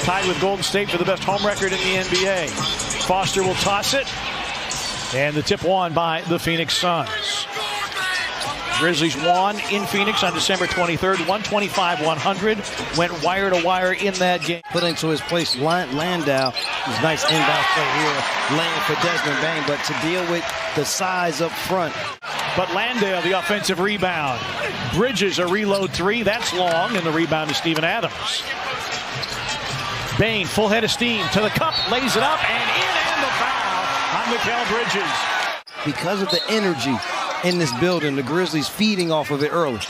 tied with Golden State for the best home record in the NBA. Foster will toss it, and the tip won by the Phoenix Suns. Grizzlies won in Phoenix on December 23rd, 125-100. Went wire to wire in that game. Put into his place Landau. His nice inbound play here, laying for Desmond Bane, but to deal with the size up front. But Landale, the offensive rebound. Bridges a reload three. That's long, and the rebound to Steven Adams. Bane, full head of steam to the cup, lays it up, and in, and the foul on Mikal Bridges. Because of the energy in this building, the Grizzlies feeding off of it early.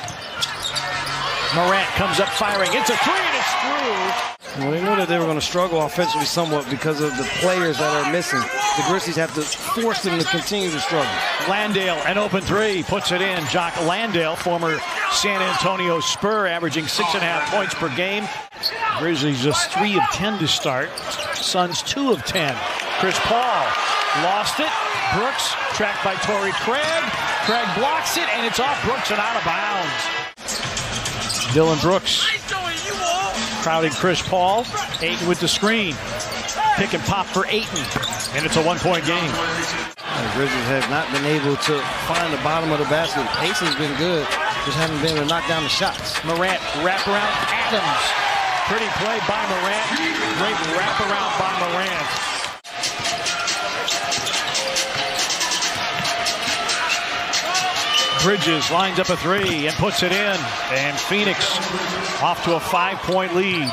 Morant comes up firing. It's a three, and it's through. Well, they knew that they were going to struggle offensively somewhat because of the players that are missing. The Grizzlies have to force them to continue to struggle. Landale, an open three, puts it in. Jock Landale, former San Antonio Spur, averaging 6.5 points per game. Grizzlies just 3 of 10 to start. Suns 2 of 10. Chris Paul lost it. Brooks tracked by Torrey Craig. Craig blocks it, and it's off Brooks and out of bounds. Dillon Brooks crowding Chris Paul. Ayton with the screen. Pick and pop for Ayton, and it's a 1-point game. The Grizzlies have not been able to find the bottom of the basket. The pace has been good, just haven't been able to knock down the shots. Morant, wraparound Adams. Pretty play by Morant. Great wraparound by Morant. Bridges lines up a three and puts it in. And Phoenix off to a 5-point lead.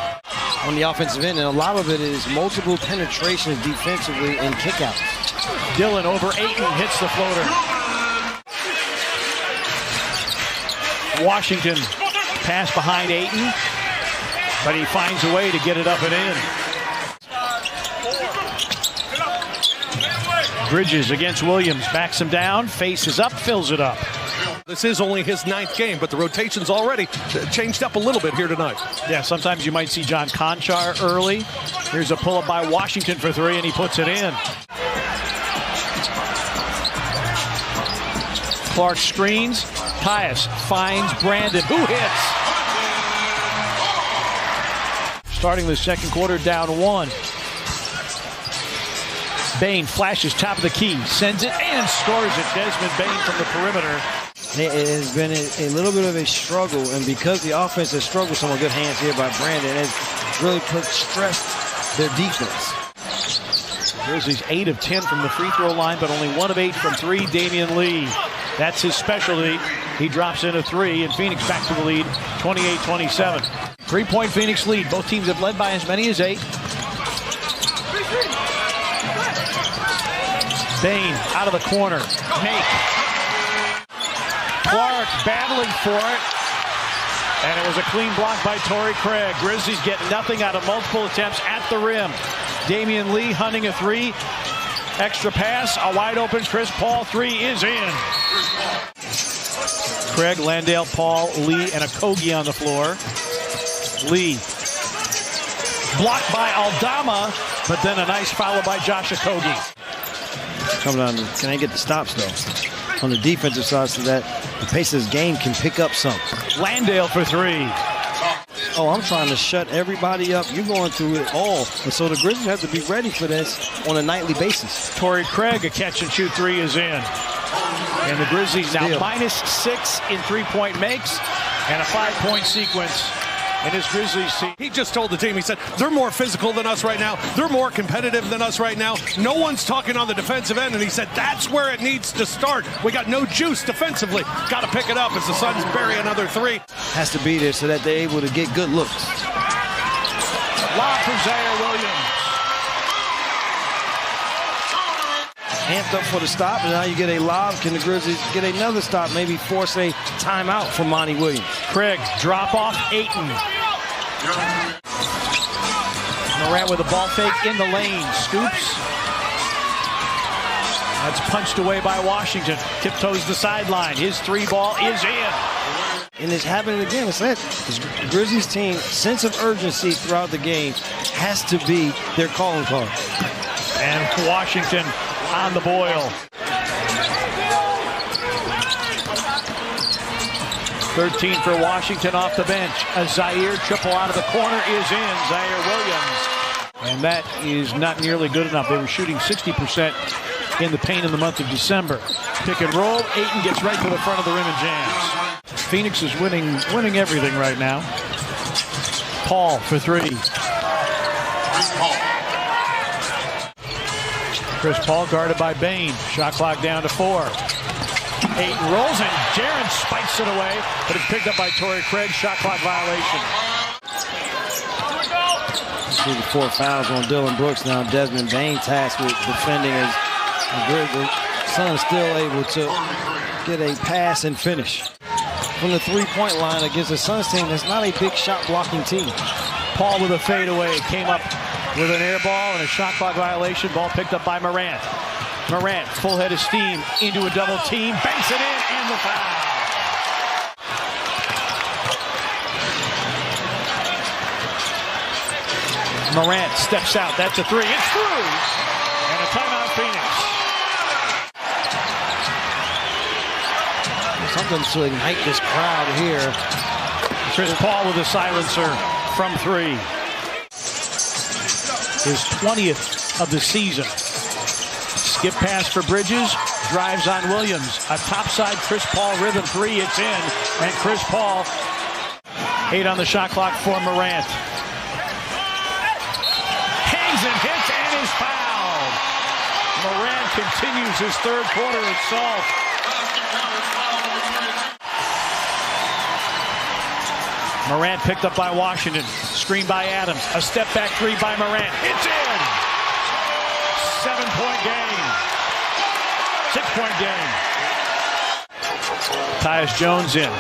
On the offensive end, and a lot of it is multiple penetrations defensively and kickouts. Dillon over Ayton, hits the floater. Washington pass behind Ayton, but he finds a way to get it up and in. Bridges against Williams, backs him down, faces up, fills it up. This is only his 9th game, but the rotation's already changed up a little bit here tonight. Yeah, sometimes you might see John Conchar early. Here's a pull-up by Washington for three, and he puts it in. Clark screens. Tyus finds Brandon, who hits. Starting the second quarter, down 1. Bane flashes top of the key, sends it, and scores it. Desmond Bane from the perimeter. It has been a little bit of a struggle, and because the offense has struggled, some good hands here by Brandon has really stressed their defense. Grizzlies 8 of 10 from the free throw line, but only 1 of 8 from 3. Damian Lee, that's his specialty. He drops in a 3, and Phoenix back to the lead, 28-27. 3-point Phoenix lead. Both teams have led by as many as 8. Bane out of the corner. Make. Clark battling for it. And it was a clean block by Torrey Craig. Grizzlies get nothing out of multiple attempts at the rim. Damian Lee hunting a 3. Extra pass, a wide open Chris Paul 3 is in. Craig, Landale, Paul, Lee, and Okogie on the floor. Lee blocked by Aldama, but then a nice foul by Josh Okogie. Coming on, can I get the stops though? On the defensive side so that the pace of this game can pick up some. Landale for 3. Oh, I'm trying to shut everybody up. You're going through it all. And so the Grizzlies have to be ready for this on a nightly basis. Torrey Craig, a catch and shoot 3 is in. And the Grizzlies now -6 in 3-point makes and a 5-point sequence in his Grizzlies team. He just told the team, he said, they're more physical than us right now. They're more competitive than us right now. No one's talking on the defensive end, and he said that's where it needs to start. We got no juice defensively. Got to pick it up as the Suns bury another 3. Has to be there so that they're able to get good looks. Lob for Zaire Williams. Amped up for the stop, and now you get a lob. Can the Grizzlies get another stop, maybe force a timeout from Monty Williams? Craig, drop off Ayton. Morant with a ball fake in the lane, scoops. That's punched away by Washington. Tiptoes the sideline. His 3 ball is in. And it's happening again. It's that the Grizzlies team sense of urgency throughout the game has to be their calling card. And Washington on the boil. 13 for Washington off the bench. A Zaire triple out of the corner is in. Zaire Williams. And that is not nearly good enough. They were shooting 60% in the paint in the month of December. Pick and roll. Ayton gets right to the front of the rim and jams. Phoenix is winning everything right now. Paul for three. Chris Paul guarded by Bain. Shot clock down to 4. Ayton rolls and Jaren spikes it away, but it's picked up by Torrey Craig. Shot clock violation. See the 4 fouls on Dylan Brooks now. Desmond Bain tasked with defending as the Suns still able to get a pass and finish. From the three-point line against the Suns team that's not a big shot blocking team. Paul with a fadeaway came up with an air ball and a shot clock violation. Ball picked up by Morant. Morant, full head of steam into a double team, banks it in, and the foul. Morant steps out. That's a three. It's through. And a timeout, Phoenix. Something to ignite this crowd here. Chris Paul with a silencer from 3. His 20th of the season. Skip pass for Bridges. Drives on Williams. A topside Chris Paul rhythm 3. It's in. And Chris Paul 8 on the shot clock for Morant. Hangs and hits and is fouled. Morant continues his third quarter assault. Morant picked up by Washington. Screen by Adams. A step back 3 by Morant. It's in. 7-point game. 6-point game. Tyus Jones in.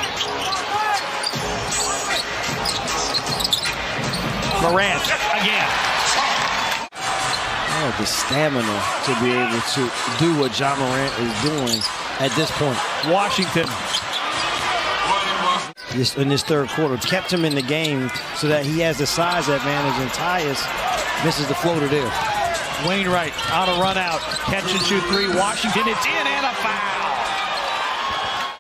Morant again. Oh, the stamina to be able to do what Ja Morant is doing at this point. Washington. In this third quarter, kept him in the game so that he has the size advantage, and Tyus misses the floater there. Wainwright on a run out. Catch and shoot 3. Washington, it's in and a foul.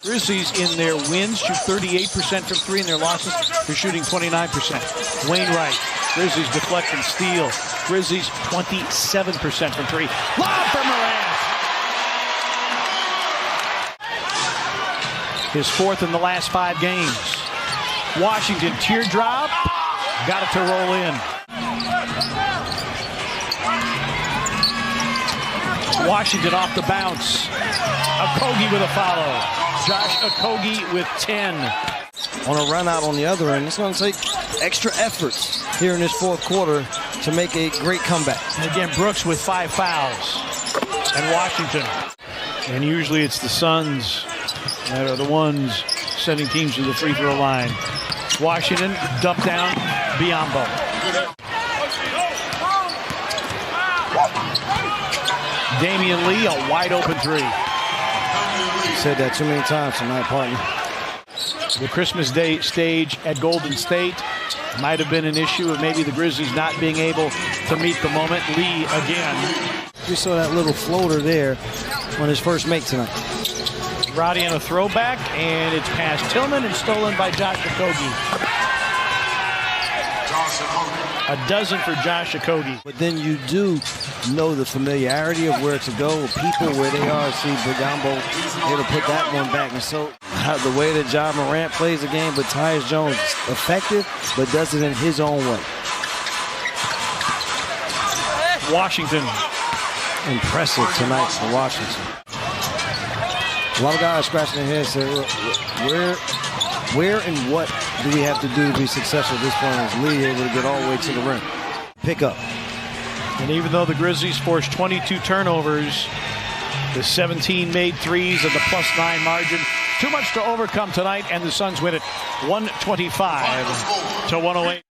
Grizzlies in their wins shoot 38% from 3. In their losses, they're shooting 29%. Wainwright. Grizzlies deflect and steal. Grizzlies 27% from 3. Lob for Morant. His 4th in the last 5 games. Washington teardrop. Got it to roll in. Washington off the bounce. Okogie with a follow. Josh Okogie with 10. On a run out on the other end, it's going to take extra efforts here in this fourth quarter to make a great comeback. And again, Brooks with 5 fouls. And Washington. And usually it's the Suns that are the ones sending teams to the free throw line. Washington dump down Biyombo. Damian Lee, a wide open 3. Said that too many times tonight, partner. The Christmas Day stage at Golden State might have been an issue of maybe the Grizzlies not being able to meet the moment. Lee again. We saw that little floater there on his first make tonight. Roddy on a throwback, and it's past Tillman and stolen by Josh Okogie. A dozen for Josh Okogie. But then you do know the familiarity of where to go, people where they are. See Biyombo here to put that one back. And so the way that Ja Morant plays the game, but Tyus Jones effective, but does it in his own way. Washington. Impressive tonight for Washington. A lot of guys scratching their heads saying, where and what do we have to do to be successful at this point? Is Lee able to get all the way to the rim? Pick up. And even though the Grizzlies forced 22 turnovers, the 17 made threes and the +9 margin, too much to overcome tonight, and the Suns win it 125-108.